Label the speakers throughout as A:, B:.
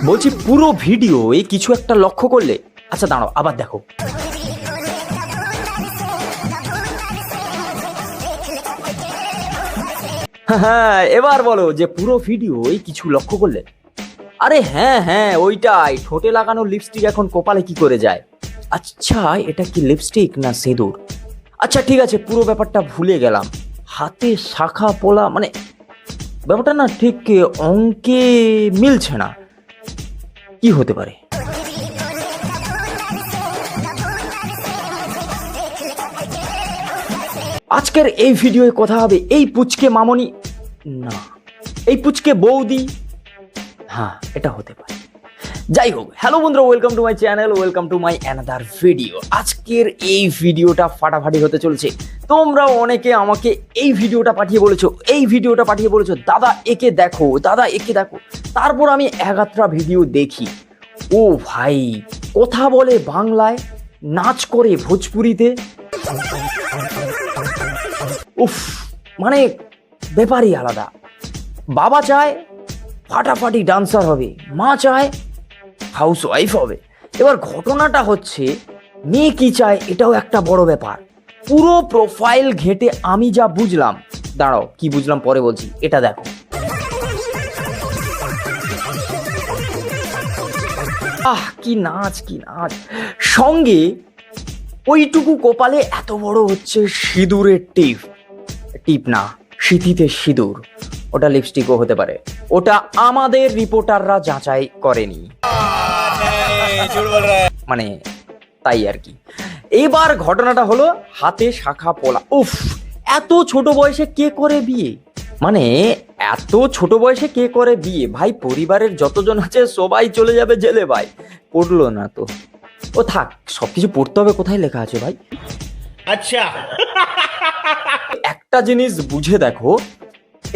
A: বলছি পুরো ভিডিওয়ে কিছু একটা লক্ষ্য করলে, আচ্ছা দাঁড়াও আবার দেখো। হ্যাঁ এবার বলো যে পুরো ভিডিওয় কিছু লক্ষ্য করলে। আরে হ্যাঁ হ্যাঁ ওইটাই, ঠোঁটে লাগানো লিপস্টিক এখন কপালে কি করে যায়। আচ্ছা এটা কি লিপস্টিক না সিঁদুর? আচ্ছা ঠিক আছে পুরো ব্যাপারটা ভুলে গেলাম। হাতে শাখা পোলা মানে ব্যাপারটা না ঠিক অঙ্কে মিলছে না, কি হতে পারে? আজকের এই ভিডিওয়ে কথা হবে এই পুচকে মামনি, না এই পুচকে বৌদি, হ্যাঁ এটা হতে পারে। যাই হোক, হ্যালো বন্ধুরা, welcome to my channel, welcome to my another video. আজকের এই ভিডিওটা ফাটাফাটি হতে চলছে। তোমরা অনেকে আমাকে এই ভিডিওটা পাঠিয়ে বলেছো দাদা একে দেখো, দাদা একে দেখো। তারপর আমি এগাত্রা ভিডিও দেখি, ও ভাই কথা বলে বাংলায়, নাচ করে ভোজপুরিতে, উফ মানে ব্যাপারই আলাদা। বাবা চায় ফাটাফাটি ডান্সার হবে, মা চায় হাউস ওয়াইফ হবে। এবার ঘটনাটা হচ্ছে মেয়ে কি চায় এটাও একটা বড় ব্যাপার। পুরো প্রোফাইল ঘেটে আমি যা বুঝলাম, দাঁড়াও কি বুঝলাম পরে বলছি, এটা দেখো। আহ কি নাচ কি নাচ, সঙ্গে ওইটুকু কপালে এত বড় হচ্ছে সিঁদুরের টিপ, টিপ না সিঁথিতে সিঁদুর, ওটা লিপস্টিকও হতে পারে, ওটা আমাদের রিপোর্টাররা যাচাই করেনি, মানে তাই আর কি। এবার ঘটনাটা হলো হাতে শাখা পোলা, উফ এত ছোট বয়সে কে করে বিয়ে, মানে এত ছোট বয়সে কে করে বিয়ে ভাই? পরিবারের যতজন আছে সবাই চলে যাবে জেলে ভাই, পড়লো না তো ও থাক, সবকিছু পড়তে হবে কোথায় লেখা আছে ভাই? আচ্ছা একটা জিনিস বুঝে দেখো,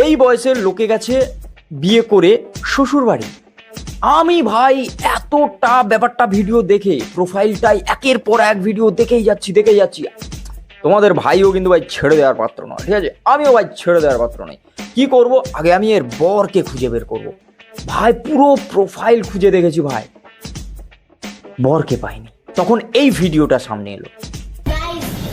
A: এই বয়সের লোকে গেছে বিয়ে করে শ্বশুর বাড়ি। আমি ভাই এতটা ব্যাপারটা ভিডিও দেখে প্রোফাইলটাই একের পর এক ভিডিও দেখেই যাচ্ছি। তোমাদের ভাইও কিন্তু ভাই ছেড়ে দেওয়ার পাত্র নয়, ঠিক আছে? আমিও ভাই ছেড়ে দেওয়ার পাত্র নই। কি করব, আগে আমি এর বরকে খুঁজে বের করব। ভাই পুরো প্রোফাইল খুঁজে দেখেছি ভাই, বরকে পাইনি। তখন এই ভিডিওটা সামনে এলো।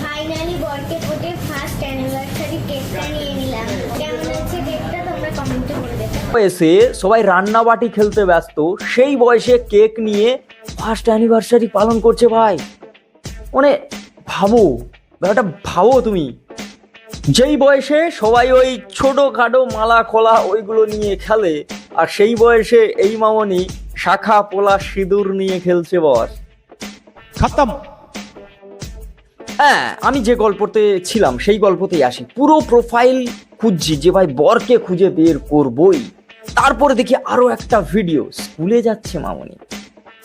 B: ফাইনালি বরকে কোটে ফার্স্ট অ্যানিভার্সারি কেকটা নিয়ে নিলাম। কেমন আছে কেকটা তোমরা কমেন্টে বলে দেবে।
A: বয়সে সবাই রান্নাবাটি খেলতে ব্যস্ত, সেই বয়সে কেক নিয়ে ফার্স্ট অ্যানিভার্সারি পালন করছে ভাই। মানে ভাবো ব্যাপারটা, ভাবো তুমি, যেই বয়সে সবাই ওই ছোটখাটো মালা খোলা ওইগুলো নিয়ে খেলে, আর সেই বয়সে এই মামনি শাখা পোলা সিঁদুর নিয়ে খেলছে বস। খতম। হ্যাঁ আমি যে গল্পতে ছিলাম সেই গল্পতেই আসি। পুরো প্রোফাইল খুঁজছি যে ভাই বরকে খুঁজে বের করবই। তারপরে দেখি আরো একটা ভিডিও, স্কুলে যাচ্ছে মামনি।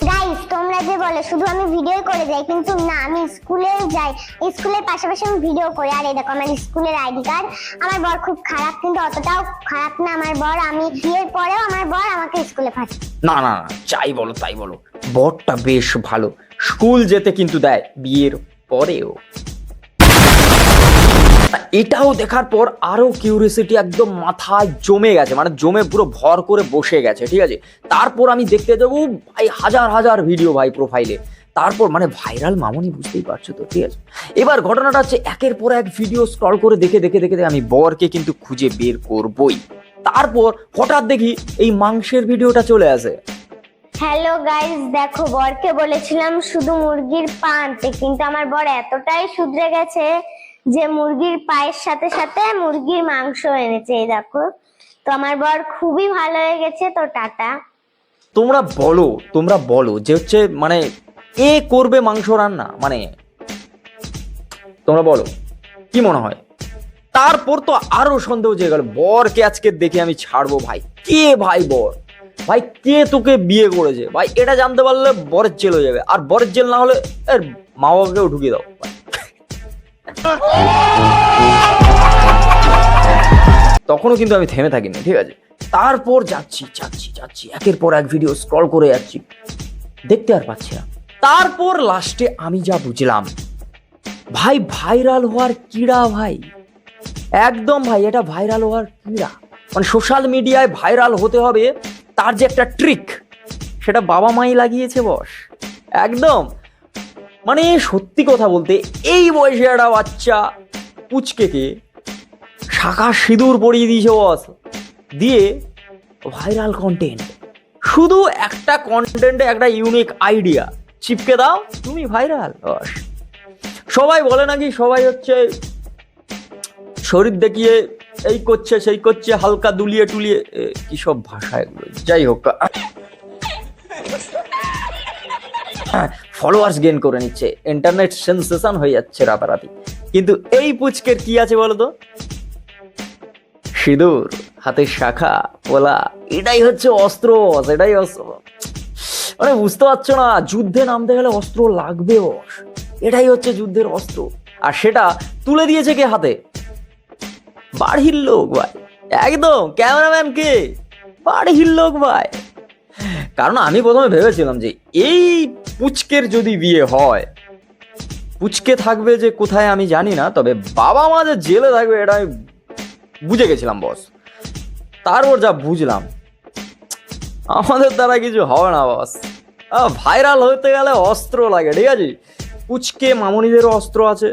B: গাইস তোমরা যে বলে শুধু আমি ভিডিও করে যাই, কিন্তু না, আমি স্কুলে যাই, স্কুলের পাশাপাশি আমি ভিডিও করি। আর এই দেখো আমার স্কুলের আইডি কার্ড। আমার বর খুব খারাপ, কিন্তু অতটাও খারাপ না আমার বর। আমি বিয়ের পরেও আমার বর আমাকে স্কুলে পাঠায়।
A: না না না যাই বলো তাই বলো, বরটা বেশ ভালো, স্কুল যেতে কিন্তু দেয় বিয়ের পরেও। এটাও দেখার পর আরো কিউরিওসিটি একদম মাথায় জমে গেছে, মানে জমে পুরো ভর করে বসে গেছে, ঠিক আছে? তারপর আমি দেখতে যাবো ভাই হাজার হাজার ভিডিও ভাই প্রোফাইলে, তারপর মানে ভাইরাল মামনি, বুঝতেই পারছো তো, ঠিক আছে? এবার ঘটনাটা হচ্ছে একের পর এক ভিডিও স্ক্রল করে দেখে আমি বরকে কিন্তু খুঁজে বের করবই। তারপর হঠাৎ দেখি এই মাংসের ভিডিওটা চলে আসে।
B: হ্যালো গাইস, দেখো বরকে বলেছিলাম শুধু মুরগির পা আনতে, কিন্তু আমার বর এতটাই শুধরে গেছে যে মুরগির পায়ের সাথে সাথে মুরগির মাংস এনেছে। এই দেখো, তো আমার বর খুবই ভালো হয়ে গেছে। তো টাটা।
A: তোমরা বলো যে হচ্ছে মানে এ করবে মাংস রান্না, মানে তোমরা বলো কি মনে হয়? তারপর তো আরো সন্দেহ জেগে গেল, বরকে আজকে দেখে আমি ছাড়বো ভাই। কে ভাই বর, ভাই কে তোকে বিয়ে করেছে ভাই? এটা জানতে পারলে বরের জেল হয়ে যাবে, আর বরের জেল না হলে এর মা বাবাকেও ঢুকিয়ে দাও। তখনও কিন্তু আমি থেমে থাকিনি, ঠিক আছে? তারপর যাচ্ছি একের পর এক ভিডিও স্ক্রল করে যাচ্ছি, দেখতে আর পাচ্ছি না। তারপর লাস্টে আমি যা বুঝলাম, ভাই ভাইরাল হওয়ার কিড়া ভাই, একদম ভাই এটা ভাইরাল হওয়ার কিড়া। মানে সোশ্যাল মিডিয়ায় ভাইরাল হতে হবে তার যে একটা ট্রিক, সেটা বাবা মাই লাগিয়েছে বস। একদম মানে সত্যি কথা বলতে এই বয়সে একটা বাচ্চা পুচকেকে শাঁখা সিঁদুর পরিয়ে দিয়েছে বস, দিয়ে ভাইরাল কন্টেন্ট। শুধু একটা কন্টেন্টে একটা ইউনিক আইডিয়া চিপকে দাও, তুমি ভাইরাল বস। সবাই বলে নাকি সবাই হচ্ছে শরীর দেখিয়ে এই করছে সেই করছে, হালকা দুলিয়ে টুলিয়ে কি সব ভাষা এগুলো, যাই হোক ফলোয়ার্স গেইন করে নিচ্ছে, ইন্টারনেট সেন্সেশন হয়ে যাচ্ছে রাতারাতি। কিন্তু এই পুচকের কি আছে বলতো? সিঁদুর, হাতের শাখা পোলা, এটাই হচ্ছে অস্ত্র, এটাই অস্ত্র। মানে বুঝতে পারছো না, যুদ্ধে নামতে গেলে অস্ত্র লাগবে বস, এটাই হচ্ছে যুদ্ধের অস্ত্র। আর সেটা তুলে দিয়েছে কে হাতে? বাড়ির লোক ভাই, একদম ক্যামেরাম্যান কে? বাড়ির লোক ভাই। কারণ আমি প্রথমে ভেবেছিলাম যে এই পুচকের যদি বিয়ে হয়, পুচকে থাকবে যে কোথায় আমি জানি না, তবে বাবা মা যে জেলে থাকবে এটা আমি বুঝে গেছিলাম বস। তারপর যা বুঝলাম আমাদের দ্বারা কিছু হবে না বস। ভাইরাল হতে গেলে অস্ত্র লাগে, ঠিক আছে? পুচকে মামনিদেরও অস্ত্র আছে,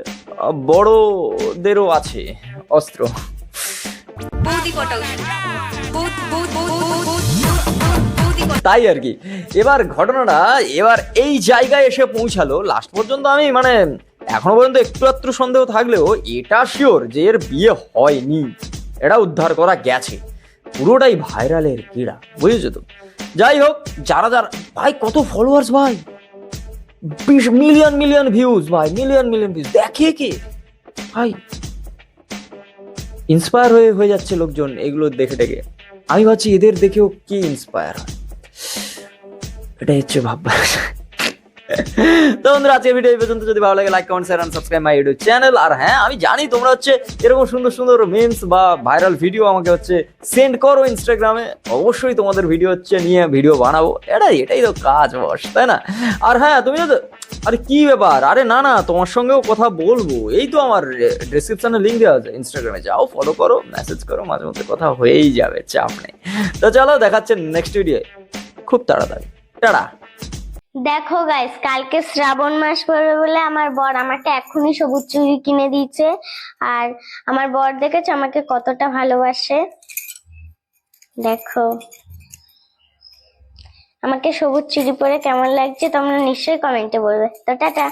A: বড়দেরও আছে অস্ত্র। তাই আর কি এবার ঘটনাটা এবার এই জায়গায় এসে পৌঁছালো। লাস্ট পর্যন্ত আমি মানে এখনো পর্যন্ত একটু একটু সন্দেহ থাকলেও এটা শিওর যে এর বিয়ে হয়নি, এটা উদ্ধার করা গেছে। পুরোটাই ভাইরালের ক্রীড়া, বুঝেছো তো? যাই হোক, যারা যারা ভাই কত ফলোয়ার্স ভাই, 20 মিলিয়ন মিলিয়ন ভিউজ ভাই, মিলিয়ন মিলিয়ন ভিউজ। দেখে কে ভাই, ইন্সপায়ার হয়ে যাচ্ছে লোকজন এগুলো দেখে দেখে। আমি ভাবছি এদের দেখেও কি ইন্সপায়ার হয়, এটাই হচ্ছে ভাববার। তো বন্ধুরা, আজকের ভিডিও এই পর্যন্ত। যদি ভালো লাগে like comment share and subscribe my YouTube channel. আর হ্যাঁ, আমি জানি তোমরা হচ্ছে এরকম সুন্দর সুন্দর মিমস বা ভাইরাল ভিডিও আমাকে হচ্ছে সেন্ড করো ইনস্টাগ্রামে, অবশ্যই তোমাদের ভিডিও হচ্ছে নিয়ে ভিডিও বানাবো। এটাই তো কাজ বস, তাই না? আর হ্যাঁ, তুমি তো আরে কি ব্যাপার, আরে না তোমার সঙ্গেও কথা বলবো। এই তো আমার ডেসক্রিপশনে লিঙ্ক দেওয়া আছে, ইনস্টাগ্রামে যাও, ফলো করো, মেসেজ করো, মাঝে মধ্যে কথা হয়েই যাবে, চাপ নেই। তো চলো, দেখাচ্ছে নেক্সট ভিডিও খুব তাড়াতাড়ি। টাটা।
B: দেখো গাইস, কালকে শ্রাবণ মাস পড়বে বলে আমার বর আমাকে এখনই সবুজ চুড়ি কিনে দিয়েছে। আর আমার বর দেখেছো আমাকে কতটা ভালোবাসে, দেখো। আমাকে সবুজ চুড়ি পরে কেমন লাগছে তোমরা নিশ্চয়ই কমেন্টে বলবে। তো টাটা।